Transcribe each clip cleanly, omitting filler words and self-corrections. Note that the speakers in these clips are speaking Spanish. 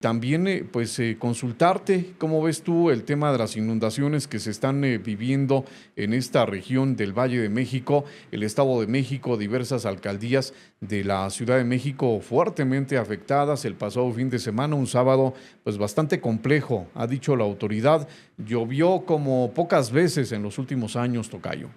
También, consultarte cómo ves tú el tema de las inundaciones que se están viviendo en esta región del Valle de México, el Estado de México, diversas alcaldías de la Ciudad de México fuertemente afectadas el pasado fin de semana, un sábado pues bastante complejo, ha dicho la autoridad, llovió como pocas veces en los últimos años, tocayo.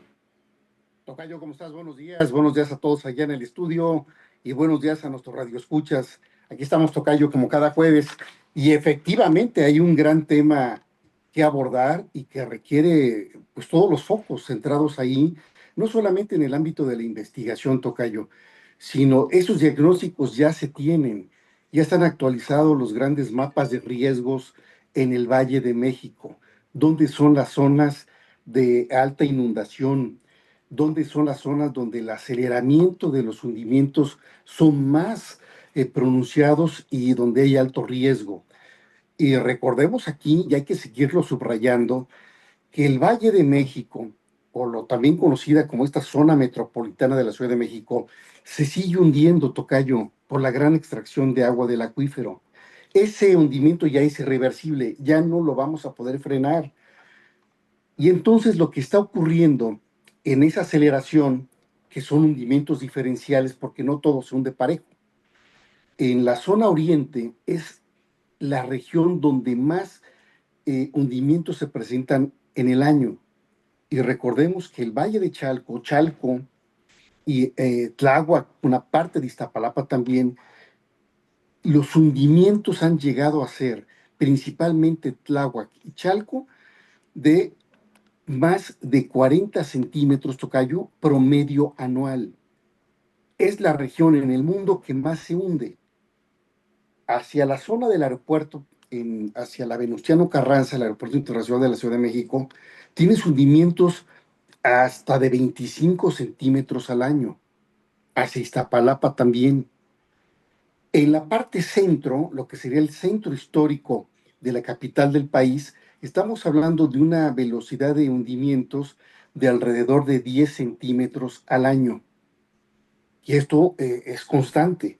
Tocayo, ¿cómo estás? Buenos días. Buenos días a todos allá en el estudio y buenos días a nuestros radioescuchas. Aquí estamos, Tocayo, como cada jueves. Y efectivamente hay un gran tema que abordar y que requiere pues todos los focos centrados ahí, no solamente en el ámbito de la investigación, Tocayo, sino esos diagnósticos ya se tienen, ya están actualizados los grandes mapas de riesgos en el Valle de México, donde son las zonas de alta inundación, dónde son las zonas donde el aceleramiento de los hundimientos son más pronunciados y donde hay alto riesgo. Y recordemos aquí, y hay que seguirlo subrayando, que el Valle de México, o lo también conocida como esta zona metropolitana de la Ciudad de México, se sigue hundiendo, Tocayo, por la gran extracción de agua del acuífero. Ese hundimiento ya es irreversible, ya no lo vamos a poder frenar. Y entonces lo que está ocurriendo en esa aceleración, que son hundimientos diferenciales, porque no todo se hunde parejo, en la zona oriente es la región donde más hundimientos se presentan en el año. Y recordemos que el Valle de Chalco, Chalco y Tláhuac, una parte de Iztapalapa también, los hundimientos han llegado a ser, principalmente Tláhuac y Chalco, de más de 40 centímetros, Tocayo, promedio anual. Es la región en el mundo que más se hunde. Hacia la zona del aeropuerto, hacia la Venustiano Carranza, el aeropuerto internacional de la Ciudad de México, tienes hundimientos hasta de 25 centímetros al año. Hacia Iztapalapa también. En la parte centro, lo que sería el centro histórico de la capital del país, estamos hablando de una velocidad de hundimientos de alrededor de 10 centímetros al año. Y esto es constante.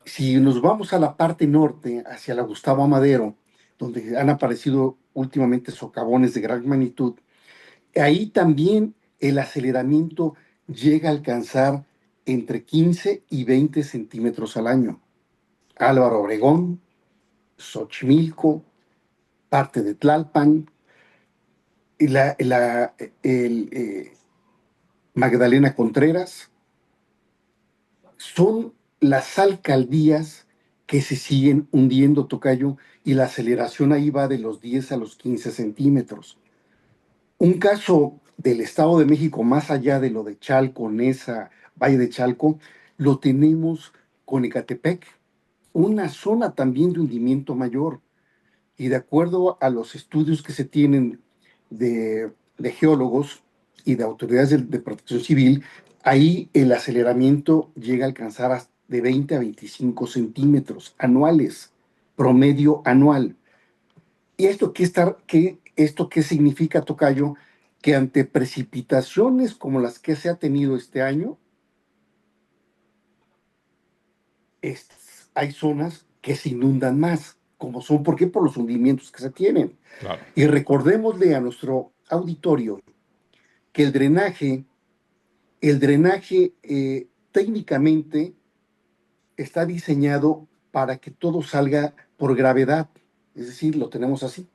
Si nos vamos a la parte norte, hacia la Gustavo Amadero, donde han aparecido últimamente socavones de gran magnitud, ahí también el aceleramiento llega a alcanzar entre 15 y 20 centímetros al año. Álvaro Obregón, Xochimilco, parte de Tlalpan, y Magdalena Contreras, son las alcaldías que se siguen hundiendo, Tocayo, y la aceleración ahí va de los 10 a los 15 centímetros. Un caso del Estado de México, más allá de lo de Chalco, Nesa, Valle de Chalco, lo tenemos con Ecatepec, una zona también de hundimiento mayor. Y de acuerdo a los estudios que se tienen de geólogos y de autoridades de protección civil, ahí el aceleramiento llega a alcanzar de 20 a 25 centímetros anuales, promedio anual. ¿Y esto qué significa, Tocayo? Que ante precipitaciones como las que se ha tenido este año, hay zonas que se inundan más, como son, ¿por qué? Por los hundimientos que se tienen. Claro. Y recordémosle a nuestro auditorio que el drenaje técnicamente está diseñado para que todo salga por gravedad, es decir, lo tenemos así.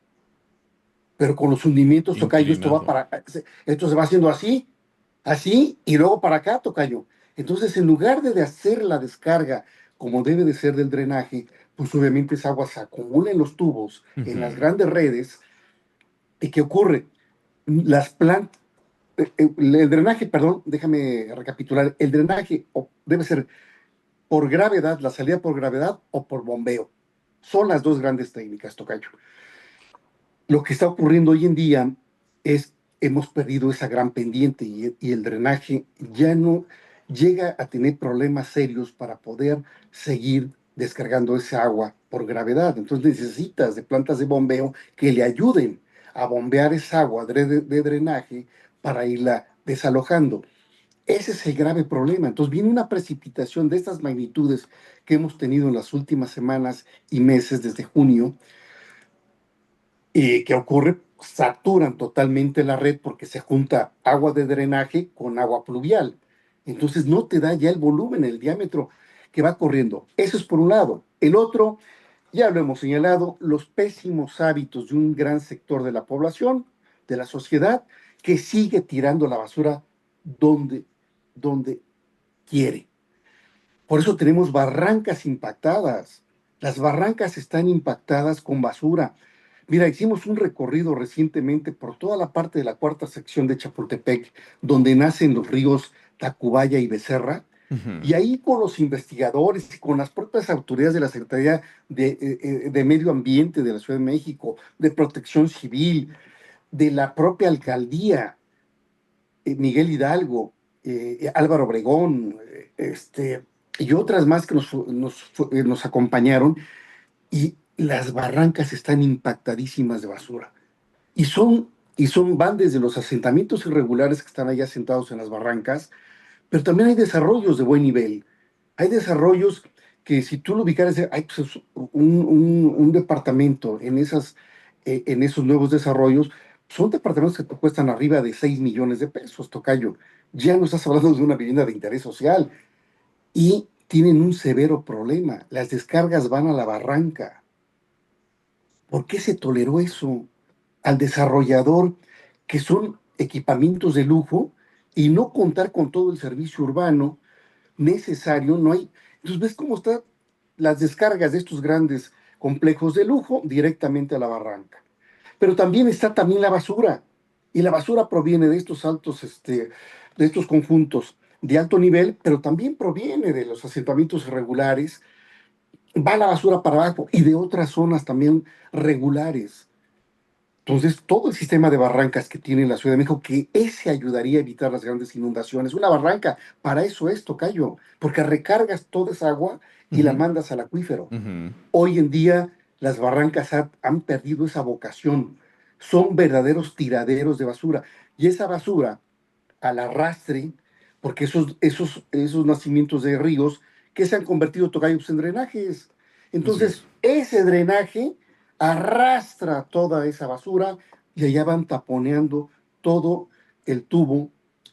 Pero con los hundimientos, Tocayo, Inclinado. esto se va haciendo así, así y luego para acá, Tocayo. Entonces, en lugar de hacer la descarga como debe de ser del drenaje, pues obviamente esa agua se acumula en los tubos, en las Ujú. grandes redes. ¿Y qué ocurre? Las plantas, el drenaje, perdón, déjame recapitular, el drenaje debe ser por gravedad, la salida por gravedad o por bombeo. Son las dos grandes técnicas, Tocayo. Lo que está ocurriendo hoy en día es hemos perdido esa gran pendiente y el drenaje ya no llega a tener problemas serios para poder seguir descargando esa agua por gravedad. Entonces necesitas de plantas de bombeo que le ayuden a bombear esa agua de drenaje para irla desalojando. Ese es el grave problema. Entonces viene una precipitación de estas magnitudes que hemos tenido en las últimas semanas y meses desde junio, y que ocurre, saturan totalmente la red porque se junta agua de drenaje con agua pluvial. Entonces no te da ya el volumen, el diámetro que va corriendo. Eso es por un lado. El otro, ya lo hemos señalado, los pésimos hábitos de un gran sector de la población, de la sociedad, que sigue tirando la basura donde, donde quiere. Por eso tenemos barrancas impactadas. Las barrancas están impactadas con basura. Mira, hicimos un recorrido recientemente por toda la parte de la cuarta sección de Chapultepec, donde nacen los ríos Tacubaya y Becerra, Ujú. y ahí con los investigadores y con las propias autoridades de la Secretaría de Medio Ambiente de la Ciudad de México, de Protección Civil, de la propia alcaldía, Miguel Hidalgo, Álvaro Obregón, y otras más que nos acompañaron, y las barrancas están impactadísimas de basura. Y van desde los asentamientos irregulares que están allá sentados en las barrancas, pero también hay desarrollos de buen nivel. Hay desarrollos que si tú lo ubicaras, hay pues, un departamento en esos nuevos desarrollos, son departamentos que te cuestan arriba de 6 millones de pesos, tocayo. Ya no estás hablando de una vivienda de interés social y tienen un severo problema. Las descargas van a la barranca. ¿Por qué se toleró eso al desarrollador, que son equipamientos de lujo, y no contar con todo el servicio urbano necesario? No hay. Entonces, ¿ves cómo están las descargas de estos grandes complejos de lujo directamente a la barranca? Pero también está también la basura, y la basura proviene de estos de estos conjuntos de alto nivel, pero también proviene de los asentamientos irregulares, va la basura para abajo y de otras zonas también regulares. Entonces, todo el sistema de barrancas que tiene la Ciudad de México, que ese ayudaría a evitar las grandes inundaciones. Una barranca, para eso es, tocayo, porque recargas toda esa agua y la Ujú. mandas al acuífero. Ujú. Hoy en día, las barrancas han perdido esa vocación. Son verdaderos tiraderos de basura. Y esa basura, al arrastre, porque esos nacimientos de ríos que se han convertido, tocayos, en drenajes. Así Entonces, es. ese drenaje arrastra toda esa basura y allá van taponeando todo el tubo,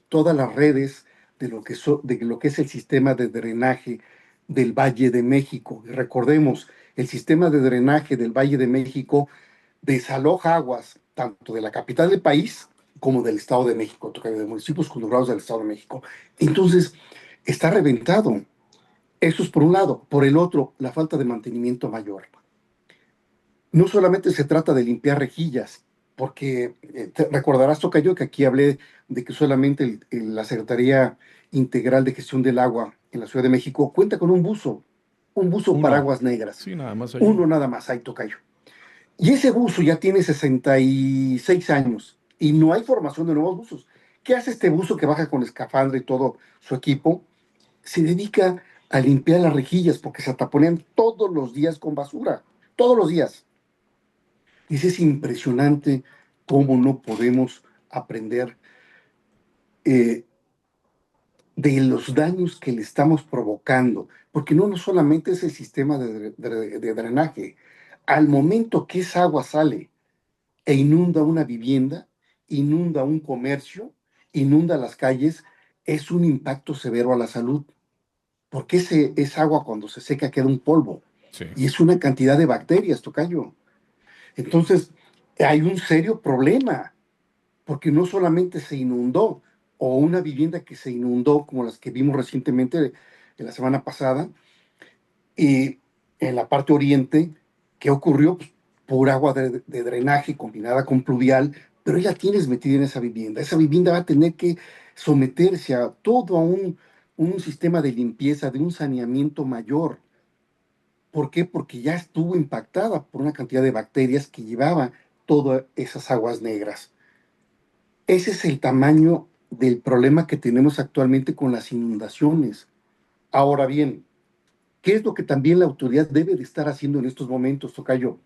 todas las redes de lo que es el sistema de drenaje del Valle de México. Y recordemos, el sistema de drenaje del Valle de México desaloja aguas tanto de la capital del país como del Estado de México, de municipios conurbados del Estado de México. Entonces, está reventado. Eso es por un lado. Por el otro, la falta de mantenimiento mayor. No solamente se trata de limpiar rejillas, porque te recordarás, Tocayo, que aquí hablé de que solamente la Secretaría Integral de Gestión del Agua en la Ciudad de México cuenta con un buzo para Uno. aguas negras. Sí, nada más hay uno. Uno nada más hay, Tocayo. Y ese buzo ya tiene 66 años y no hay formación de nuevos buzos. ¿Qué hace este buzo que baja con escafandra y todo su equipo? Se dedica a limpiar las rejillas porque se taponean todos los días con basura, todos los días. Y es impresionante cómo no podemos aprender eh, de los daños que le estamos provocando, porque no solamente es el sistema de drenaje. Al momento que esa agua sale e inunda una vivienda, inunda un comercio, inunda las calles, es un impacto severo a la salud, porque esa agua cuando se seca queda un polvo Sí. y es una cantidad de bacterias, tocayo. Entonces, hay un serio problema, porque no solamente se inundó, o una vivienda que se inundó, como las que vimos recientemente en la semana pasada, y en la parte oriente, ¿qué ocurrió? Pues, por agua de drenaje combinada con pluvial, pero ya tienes metida en esa vivienda. Esa vivienda va a tener que someterse a todo un sistema de limpieza, de un saneamiento mayor. ¿Por qué? Porque ya estuvo impactada por una cantidad de bacterias que llevaba todas esas aguas negras. Ese es el tamaño del problema que tenemos actualmente con las inundaciones. Ahora bien, ¿qué es lo que también la autoridad debe de estar haciendo en estos momentos, Tocayo?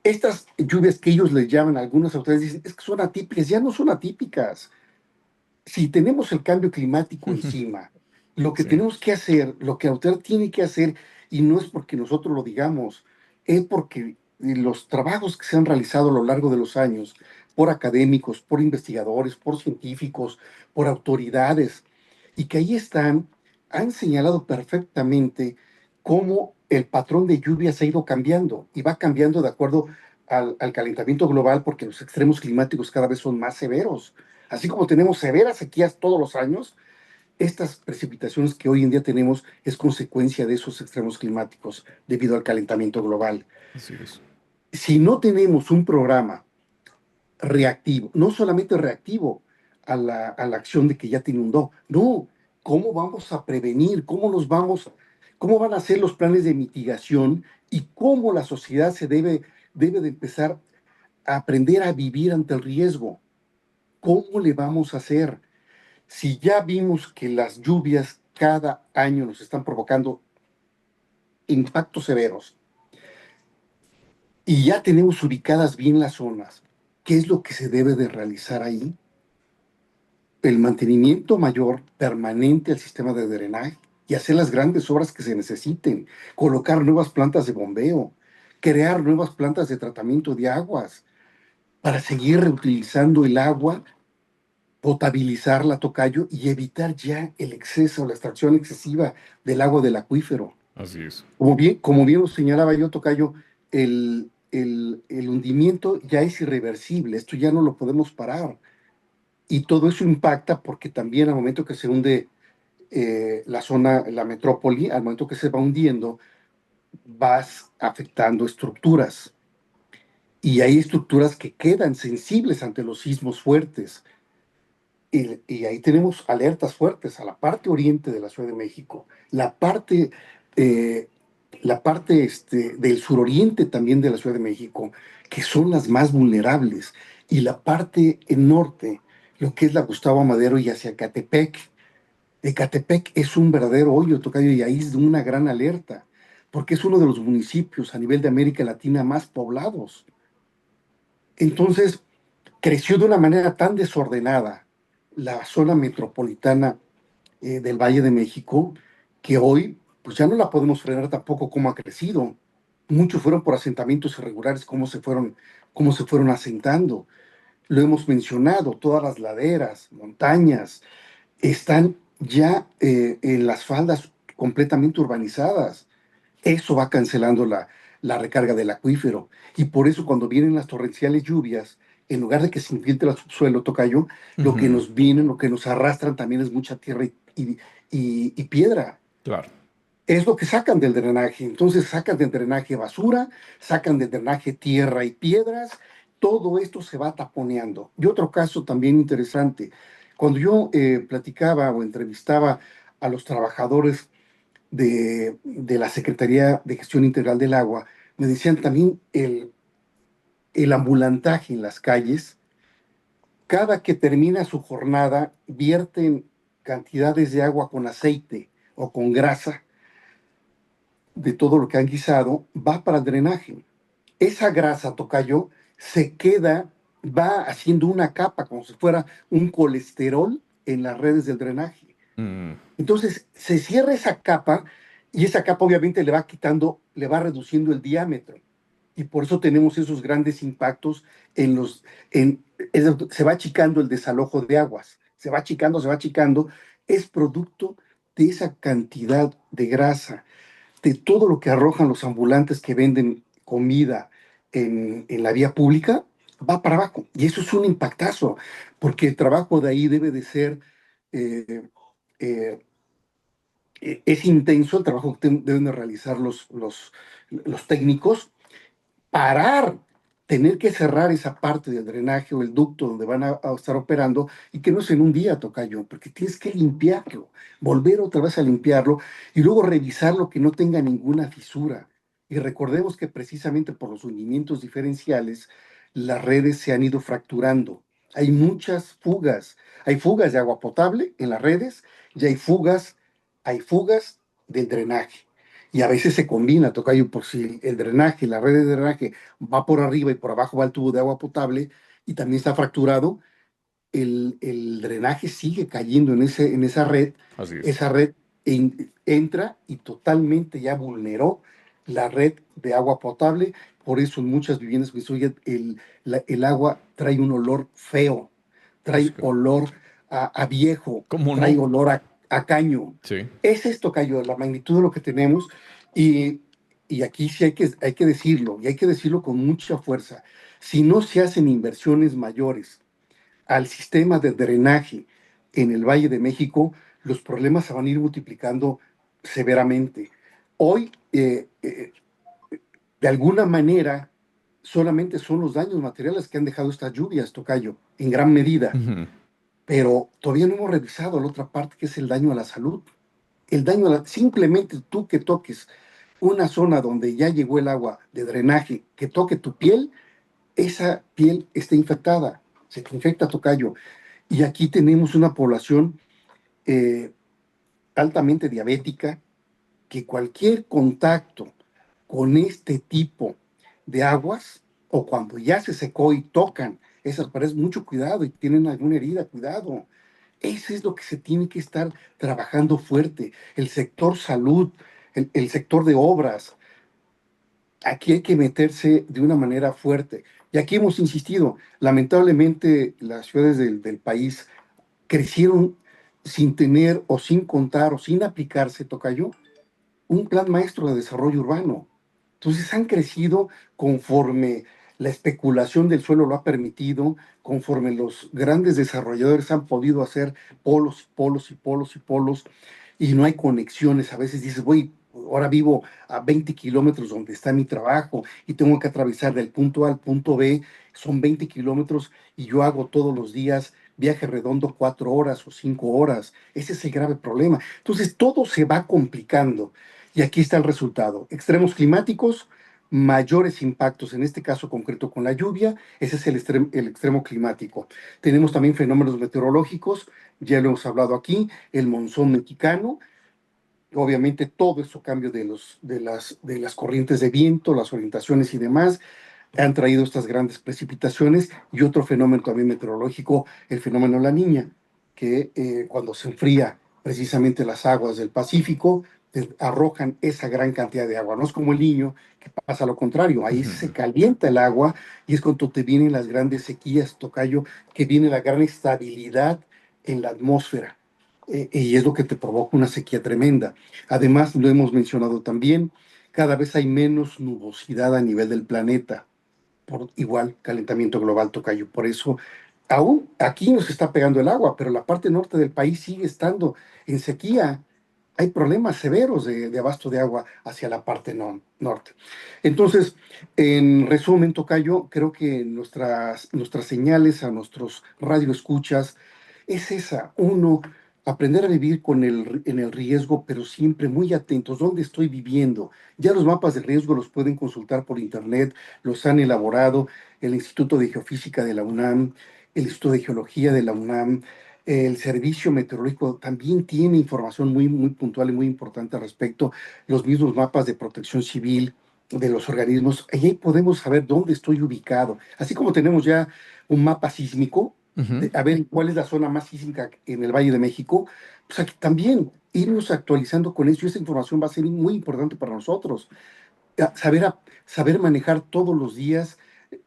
Estas lluvias que ellos les llaman, algunas autoridades dicen, es que son atípicas, ya no son atípicas. si tenemos el cambio climático encima, lo que Sí, tenemos que hacer, lo que la autoridad tiene que hacer, y no es porque nosotros lo digamos, es porque los trabajos que se han realizado a lo largo de los años por académicos, por investigadores, por científicos, por autoridades, y que ahí están, han señalado perfectamente cómo el patrón de lluvia se ha ido cambiando y va cambiando de acuerdo al calentamiento global porque los extremos climáticos cada vez son más severos. Así como tenemos severas sequías todos los años, estas precipitaciones que hoy en día tenemos es consecuencia de esos extremos climáticos debido al calentamiento global. así es. Si no tenemos un programa reactivo, no solamente reactivo a la acción de que ya te inundó, no, ¿cómo vamos a prevenir? ¿Cómo van a ser los planes de mitigación y cómo la sociedad debe de empezar a aprender a vivir ante el riesgo? ¿Cómo le vamos a hacer? Si ya vimos que las lluvias cada año nos están provocando impactos severos y ya tenemos ubicadas bien las zonas, ¿qué es lo que se debe de realizar ahí? El mantenimiento mayor, permanente al sistema de drenaje y hacer las grandes obras que se necesiten, colocar nuevas plantas de bombeo, crear nuevas plantas de tratamiento de aguas para seguir reutilizando el agua, potabilizarla, tocayo, y evitar ya el exceso, la extracción excesiva del agua del acuífero. Así es. Como bien lo señalaba yo, tocayo, el hundimiento ya es irreversible, esto ya no lo podemos parar. Y todo eso impacta porque también al momento que se hunde la zona, la metrópoli, al momento que se va hundiendo, vas afectando estructuras. Y hay estructuras que quedan sensibles ante los sismos fuertes. Y ahí tenemos alertas fuertes a la parte oriente de la Ciudad de México, eh, la parte del suroriente también de la Ciudad de México, que son las más vulnerables, y la parte norte, lo que es la Gustavo Amadero y hacia Catepec. Ecatepec es un verdadero hoyo, tocayo, y ahí es de una gran alerta, porque es uno de los municipios a nivel de América Latina más poblados. Entonces, creció de una manera tan desordenada la zona metropolitana del Valle de México que hoy pues ya no la podemos frenar tampoco como ha crecido. Muchos fueron por asentamientos irregulares, cómo se fueron asentando. Lo hemos mencionado, todas las laderas, montañas, están ya en las faldas completamente urbanizadas. Eso va cancelando la recarga del acuífero. Y por eso cuando vienen las torrenciales lluvias, en lugar de que se infiltre al subsuelo, tocayo, lo que Ujú, nos vienen, lo que nos arrastran también es mucha tierra y piedra. claro. Es lo que sacan del drenaje. Entonces sacan del drenaje basura, sacan del drenaje tierra y piedras. Todo esto se va taponeando. Y otro caso también interesante, cuando yo platicaba o entrevistaba a los trabajadores de la Secretaría de Gestión Integral del Agua, me decían también el ambulantaje en las calles. Cada que termina su jornada, vierten cantidades de agua con aceite o con grasa de todo lo que han guisado, va para el drenaje. Esa grasa, tocayo, se queda, va haciendo una capa como si fuera un colesterol en las redes del drenaje. Mm, Entonces se cierra esa capa y esa capa obviamente le va quitando, le va reduciendo el diámetro. Y por eso tenemos esos grandes impactos en los, se va achicando el desalojo de aguas, se va achicando, es producto de esa cantidad de grasa, de todo lo que arrojan los ambulantes que venden comida en la vía pública, va para abajo. Y eso es un impactazo, porque el trabajo de ahí debe de ser eh, eh, es intenso el trabajo que deben de realizar los técnicos, parar, tener que cerrar esa parte del drenaje o el ducto donde van a estar operando y que no es en un día, tocayo, porque tienes que limpiarlo, volver otra vez a limpiarlo y luego revisarlo que no tenga ninguna fisura. Y recordemos que precisamente por los hundimientos diferenciales, las redes se han ido fracturando. Hay muchas fugas. Hay fugas de agua potable en las redes y hay fugas del drenaje. Y a veces se combina, tocayo, por si el drenaje, la red de drenaje va por arriba y por abajo va el tubo de agua potable y también está fracturado, el drenaje sigue cayendo en Así es. esa red entra y totalmente ya vulneró la red de agua potable. Por eso en muchas viviendas que oye, el agua trae un olor feo, Pues, trae olor a viejo, ¿cómo trae no? olor a caño. Sí. Es esto, Cayo, la magnitud de lo que tenemos y, y aquí sí hay que decirlo, y hay que decirlo con mucha fuerza. Si no se hacen inversiones mayores al sistema de drenaje en el Valle de México, los problemas se van a ir multiplicando severamente. Hoy, de alguna manera, solamente son los daños materiales que han dejado estas lluvias, Tocayo, en gran medida, Ujú. pero todavía no hemos revisado la otra parte que es el daño a la salud. El daño a simplemente tú que toques una zona donde ya llegó el agua de drenaje, que toque tu piel, esa piel está infectada, se te infecta, Tocayo. Y aquí tenemos una población eh, altamente diabética, que cualquier contacto con este tipo de aguas, o cuando ya se secó y tocan esas paredes, mucho cuidado y tienen alguna herida, cuidado. Eso es lo que se tiene que estar trabajando fuerte. El sector salud, el sector de obras, aquí hay que meterse de una manera fuerte. Y aquí hemos insistido, lamentablemente las ciudades del país crecieron sin tener o sin contar o sin aplicarse, Tocayo, un plan maestro de desarrollo urbano. Entonces han crecido conforme la especulación del suelo lo ha permitido, conforme los grandes desarrolladores han podido hacer polos, polos y polos y polos, y no hay conexiones. A veces dices, voy, ahora vivo a 20 kilómetros donde está mi trabajo y tengo que atravesar del punto A al punto B, son 20 kilómetros y yo hago todos los días viaje redondo 4 horas o 5 horas. Ese es el grave problema. Entonces todo se va complicando. Y aquí está el resultado. Extremos climáticos, mayores impactos, en este caso concreto con la lluvia, ese es el extremo climático. Tenemos también fenómenos meteorológicos, ya lo hemos hablado aquí, el monzón mexicano, obviamente todo eso cambio de las corrientes de viento, las orientaciones y demás, han traído estas grandes precipitaciones y otro fenómeno también meteorológico, el fenómeno La Niña, que cuando se enfría precisamente las aguas del Pacífico, arrojan esa gran cantidad de agua. No es como el Niño, que pasa lo contrario, ahí se Ujú. calienta el agua y es cuando te vienen las grandes sequías, Tocayo, que viene la gran estabilidad en la atmósfera. Y es lo que te provoca una sequía tremenda. Además, lo hemos mencionado también, cada vez hay menos nubosidad a nivel del planeta por igual calentamiento global, Tocayo. Por eso, aún aquí nos está pegando el agua, pero la parte norte del país sigue estando en sequía. Hay problemas severos de abasto de agua hacia la parte norte. Entonces, en resumen, Tocayo, creo que nuestras señales a nuestros radioescuchas es esa. Uno, aprender a vivir en el riesgo, pero siempre muy atentos. ¿Dónde estoy viviendo? Ya los mapas de riesgo los pueden consultar por internet, los han elaborado el Instituto de Geofísica de la UNAM, el Instituto de Geología de la UNAM, el Servicio Meteorológico también tiene información muy, muy puntual y muy importante al respecto, los mismos mapas de protección civil de los organismos, y ahí podemos saber dónde estoy ubicado. Así como tenemos ya un mapa sísmico, Ujú. a ver cuál es la zona más sísmica en el Valle de México, pues aquí también irnos actualizando con eso, y esa información va a ser muy importante para nosotros saber manejar todos los días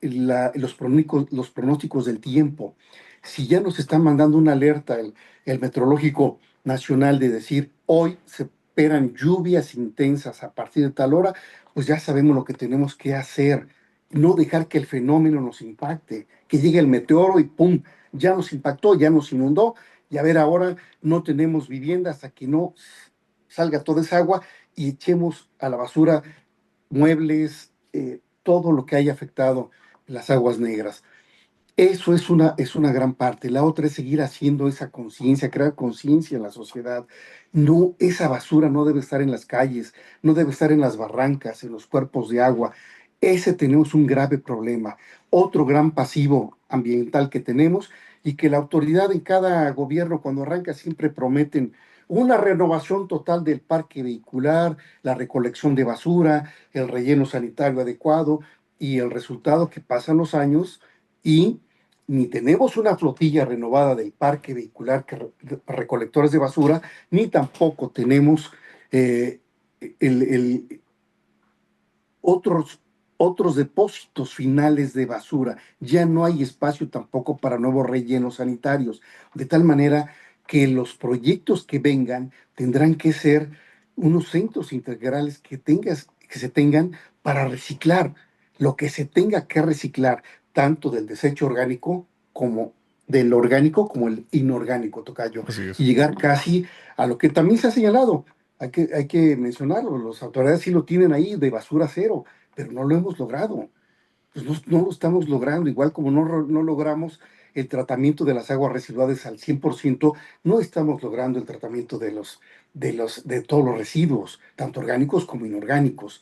los pronósticos del tiempo. Si ya nos están mandando una alerta el meteorológico nacional de decir hoy se esperan lluvias intensas a partir de tal hora, pues ya sabemos lo que tenemos que hacer. No dejar que el fenómeno nos impacte, que llegue el meteoro y ¡pum! Ya nos impactó, ya nos inundó, y a ver, ahora no tenemos vivienda hasta que no salga toda esa agua y echemos a la basura muebles, todo lo que haya afectado las aguas negras. Eso es una gran parte. La otra es seguir haciendo esa conciencia, crear conciencia en la sociedad. No, esa basura no debe estar en las calles, no debe estar en las barrancas, en los cuerpos de agua. Ese tenemos un grave problema. Otro gran pasivo ambiental que tenemos y que la autoridad en cada gobierno cuando arranca siempre prometen una renovación total del parque vehicular, la recolección de basura, el relleno sanitario adecuado y el resultado que pasan los años y ni tenemos una flotilla renovada del parque vehicular recolectores de basura, ni tampoco tenemos eh, el otros, otros depósitos finales de basura. Ya no hay espacio tampoco para nuevos rellenos sanitarios, de tal manera que los proyectos que vengan tendrán que ser unos centros integrales que se tengan para reciclar lo que se tenga que reciclar, tanto del desecho orgánico como del orgánico como el inorgánico, tocayo, Así es. y llegar casi a lo que también se ha señalado, hay que mencionarlo, las autoridades sí lo tienen ahí de basura cero, pero no lo hemos logrado. Pues no lo estamos logrando, igual como no logramos el tratamiento de las aguas residuales al 100%, no estamos logrando el tratamiento de todos los residuos, tanto orgánicos como inorgánicos,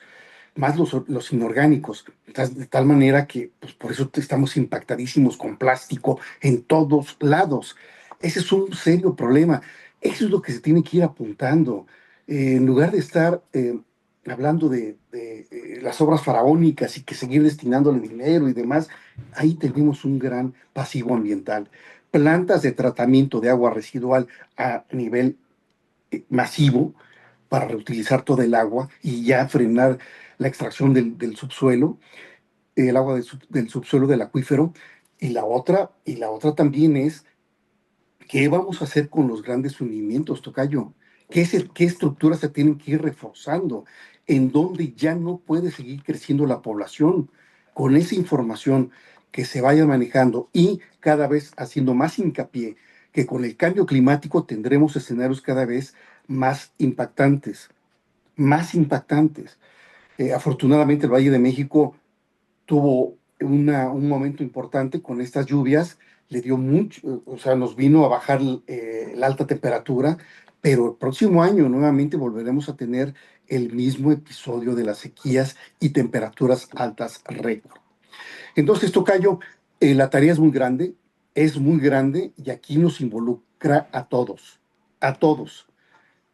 más los inorgánicos, de tal manera que pues, por eso estamos impactadísimos con plástico en todos lados. Ese es un serio problema. Eso es lo que se tiene que ir apuntando. En lugar de estar hablando de las obras faraónicas y que seguir destinándole dinero y demás, ahí tenemos un gran pasivo ambiental. Plantas de tratamiento de agua residual a nivel masivo para reutilizar todo el agua y ya frenar la extracción del subsuelo, el agua del subsuelo del acuífero. Y la otra también es, ¿qué vamos a hacer con los grandes hundimientos, tocayo? ¿Qué estructuras se tienen que ir reforzando? ¿En donde ya no puede seguir creciendo la población? Con esa información que se vaya manejando y cada vez haciendo más hincapié que con el cambio climático tendremos escenarios cada vez más impactantes, más impactantes. Afortunadamente el Valle de México tuvo un momento importante con estas lluvias, le dio mucho, o sea, nos vino a bajar la alta temperatura, pero el próximo año nuevamente volveremos a tener el mismo episodio de las sequías y temperaturas altas récord. Entonces, tocayo, la tarea es muy grande y aquí nos involucra a todos,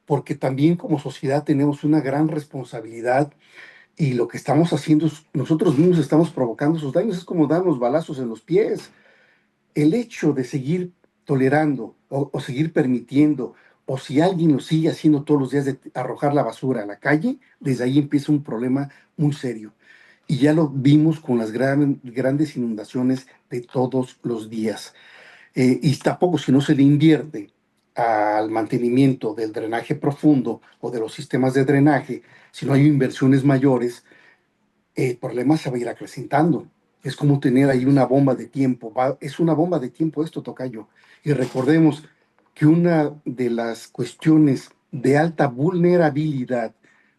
porque también como sociedad tenemos una gran responsabilidad y lo que estamos haciendo es, nosotros mismos estamos provocando esos daños, es como darnos balazos en los pies. El hecho de seguir tolerando o seguir permitiendo, o si alguien lo sigue haciendo todos los días de arrojar la basura a la calle, desde ahí empieza un problema muy serio. Y ya lo vimos con las grandes inundaciones de todos los días. Y tampoco si no se le invierte al mantenimiento del drenaje profundo o de los sistemas de drenaje, si no hay inversiones mayores, el problema se va a ir acrecentando. Es como tener ahí una bomba de tiempo. Es una bomba de tiempo esto, tocayo. Y recordemos que una de las cuestiones de alta vulnerabilidad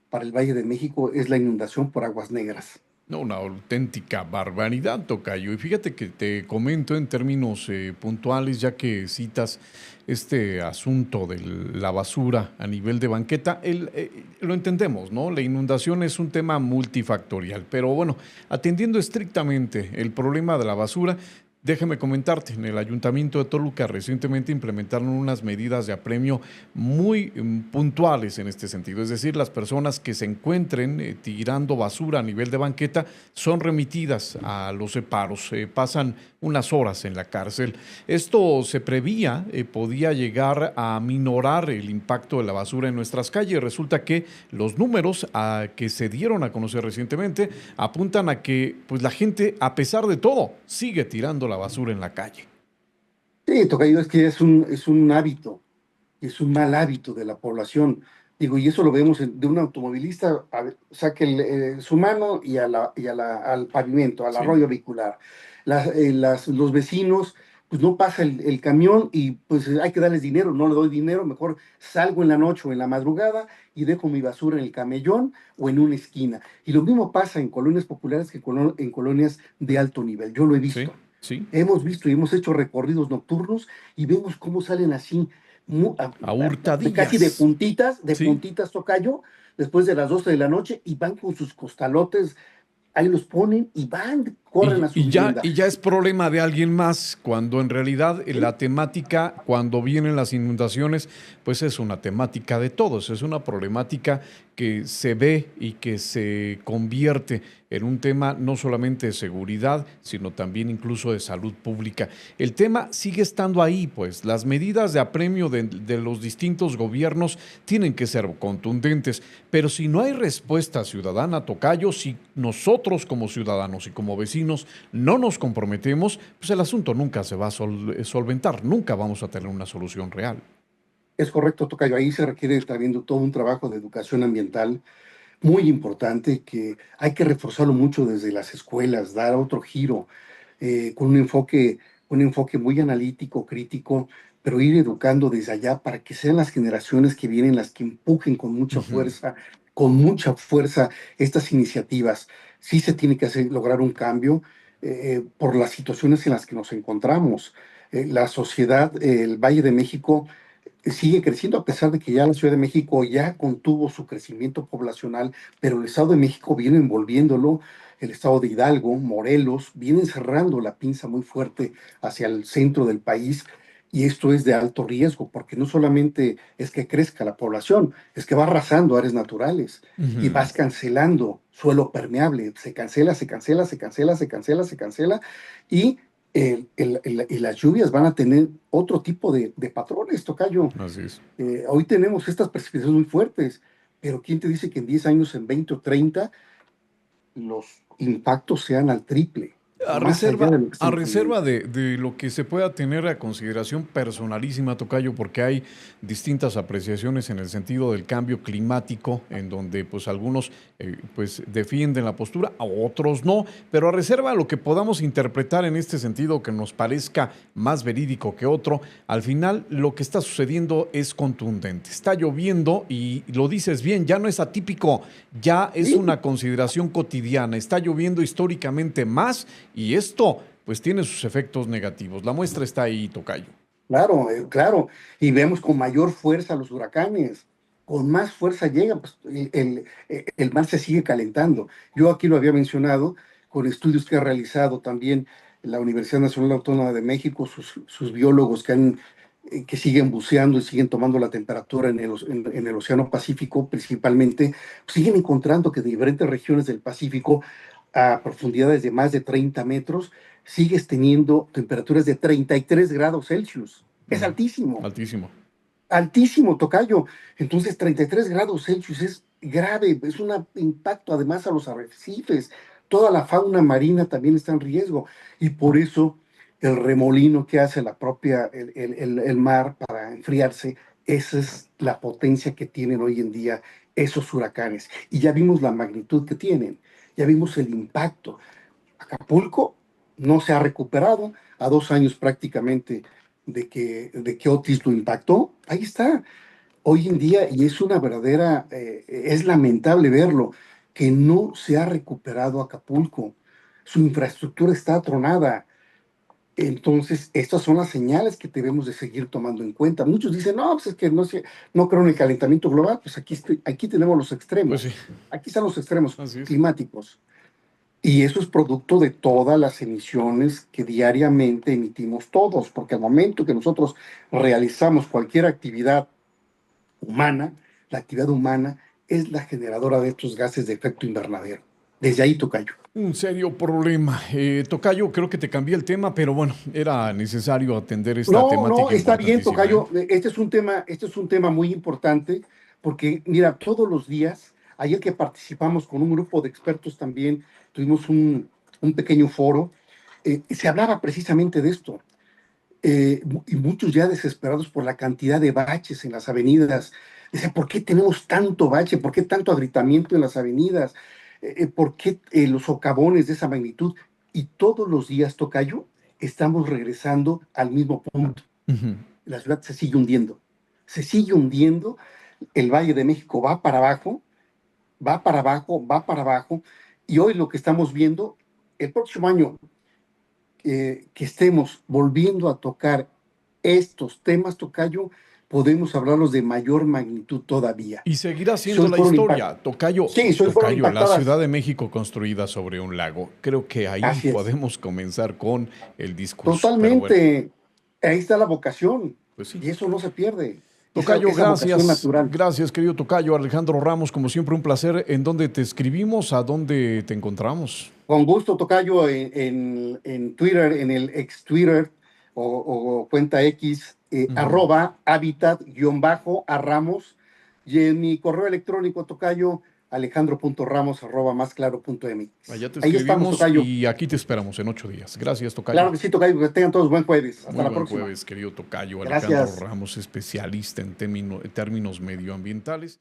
para el Valle de México es la inundación por aguas negras. No, una auténtica barbaridad, tocayo. Y fíjate que te comento en términos puntuales, ya que citas este asunto de la basura a nivel de banqueta, lo entendemos, ¿no? La inundación es un tema multifactorial, pero bueno, atendiendo estrictamente el problema de la basura, déjame comentarte, en el Ayuntamiento de Toluca recientemente implementaron unas medidas de apremio muy puntuales en este sentido. Es decir, las personas que se encuentren tirando basura a nivel de banqueta son remitidas a los separos, pasan unas horas en la cárcel. Esto se prevía, podía llegar a minorar el impacto de la basura en nuestras calles. Resulta que los números que se dieron a conocer recientemente apuntan a que pues, la gente, a pesar de todo, sigue tirando la basura en la calle. Sí, tocayo, es que es un hábito, es un mal hábito de la población. Digo, y eso lo vemos de un automovilista, saque su mano al pavimento, al Sí, arroyo vehicular. Los vecinos, pues no pasa el camión y pues hay que darles dinero, no le doy dinero, mejor salgo en la noche o en la madrugada y dejo mi basura en el camellón o en una esquina. Y lo mismo pasa en colonias populares que en colonias de alto nivel. Yo lo he sí, visto. sí. Hemos visto y hemos hecho recorridos nocturnos y vemos cómo salen así, A casi de hurtadillas. puntitas, Sí, tocayo, después de las 12 de la noche y van con sus costalotes, ahí los ponen y van corren a su vivienda. Y ya es problema de alguien más, cuando en realidad la temática, cuando vienen las inundaciones, pues es una temática de todos, es una problemática que se ve y que se convierte en un tema no solamente de seguridad, sino también incluso de salud pública. El tema sigue estando ahí, pues las medidas de apremio de los distintos gobiernos tienen que ser contundentes, pero si no hay respuesta ciudadana, tocayo, si nosotros como ciudadanos y como vecinos no nos comprometemos, pues el asunto nunca se va a solventar, nunca vamos a tener una solución real. Es correcto, tocayo. Ahí se requiere también de todo un trabajo de educación ambiental muy importante que hay que reforzarlo mucho desde las escuelas, dar otro giro con un enfoque muy analítico, crítico, pero ir educando desde allá para que sean las generaciones que vienen las que empujen Ujú. con mucha fuerza estas iniciativas. Sí se tiene que hacer, lograr un cambio por las situaciones en las que nos encontramos. La sociedad, el Valle de México sigue creciendo a pesar de que ya la Ciudad de México ya contuvo su crecimiento poblacional, pero el Estado de México viene envolviéndolo, el Estado de Hidalgo, Morelos, vienen cerrando la pinza muy fuerte hacia el centro del país. Y esto es de alto riesgo, porque no solamente es que crezca la población, es que va arrasando áreas naturales y Ujú. vas cancelando suelo permeable. Se cancela, se cancela, se cancela, se cancela, se cancela. Y y las lluvias van a tener otro tipo de patrones, tocayo. Así es. Hoy tenemos estas precipitaciones muy fuertes, pero ¿quién te dice que en 10 años, en 20 o 30, los impactos sean al triple o más allá de lo que A estamos reserva viendo? de lo que se pueda tener a consideración personalísima, Tocayo, porque hay distintas apreciaciones en el sentido del cambio climático, en donde pues algunos pues defienden la postura, a otros no, pero a reserva de lo que podamos interpretar en este sentido que nos parezca más verídico que otro, al final lo que está sucediendo es contundente. Está lloviendo y lo dices bien, ya no es atípico, ya es Sí, una consideración cotidiana, está lloviendo históricamente más y esto, pues, tiene sus efectos negativos. La muestra está ahí, Tocayo. claro, claro. Y vemos con mayor fuerza los huracanes. Con más fuerza llegan, pues el mar se sigue calentando. Yo aquí lo había mencionado con estudios que ha realizado también la Universidad Nacional Autónoma de México, sus biólogos que siguen buceando y siguen tomando la temperatura en el Océano Pacífico principalmente, siguen encontrando que de diferentes regiones del Pacífico a profundidades de más de 30 metros sigues teniendo temperaturas de 33 grados Celsius. Es altísimo, Altísimo. altísimo, tocayo. Entonces, 33 grados Celsius es grave, es un impacto además a los arrecifes. Toda la fauna marina también está en riesgo. Y por eso el remolino que hace el mar para enfriarse, esa es la potencia que tienen hoy en día esos huracanes. Y ya vimos la magnitud que tienen, ya vimos el impacto. Acapulco no se ha recuperado a 2 años prácticamente de que Otis lo impactó. Ahí está, hoy en día, y es una verdadera, es lamentable verlo, que no se ha recuperado Acapulco. Su infraestructura está atronada. Entonces, estas son las señales que debemos de seguir tomando en cuenta. Muchos dicen, no, pues es que no creo en el calentamiento global. Pues aquí tenemos los Pues sí, extremos. Aquí están los extremos así es. climáticos. Y eso es producto de todas las emisiones que diariamente emitimos todos, porque al momento que nosotros realizamos cualquier actividad humana, la actividad humana es la generadora de estos gases de efecto invernadero. Desde ahí, tocayo. Un serio problema. Tocayo, creo que te cambié el tema, pero bueno, era necesario atender esta No, no, temática está bien, importantísima, ¿eh? tocayo. Este es un tema muy importante, porque mira, todos los días, ayer que participamos con un grupo de expertos también, tuvimos un pequeño foro, se hablaba precisamente de esto. Y muchos ya desesperados por la cantidad de baches en las avenidas. Dice, ¿por qué tenemos tanto bache? ¿Por qué tanto agrietamiento en las avenidas? ¿Por qué los socavones de esa magnitud? Y todos los días, tocayo, estamos regresando al mismo punto. Ujú. La ciudad se sigue hundiendo. Se sigue hundiendo. El Valle de México va para abajo, va para abajo, va para abajo. Y hoy lo que estamos viendo, el próximo año que estemos volviendo a tocar estos temas, tocayo, podemos hablarlos de mayor magnitud todavía. Y seguirá siendo la historia, Tocayo. Sí, fueron Tocayo, la impactadas. Ciudad de México construida sobre un lago. Creo que ahí Así es. podemos comenzar con el discurso. Totalmente. Ahí está la vocación. Pues sí. Y eso no se pierde. Tocayo, esa vocación gracias. natural. Gracias, querido Tocayo. Alejandro Ramos, como siempre, un placer. ¿En dónde te escribimos? ¿A dónde te encontramos? Con gusto, Tocayo, en Twitter, en el ex Twitter o cuenta X, @habitat_a_ramos, y en mi correo electrónico, Tocayo, alejandro.ramos@másclaro.mx. Allá te Ahí estamos, escribimos Tocayo. y aquí te esperamos en 8 días. Gracias, Tocayo. Claro que sí, Tocayo, que tengan todos buen jueves. Hasta Muy la buen próxima. jueves, querido Tocayo. Gracias. Alejandro Ramos, especialista en términos medioambientales.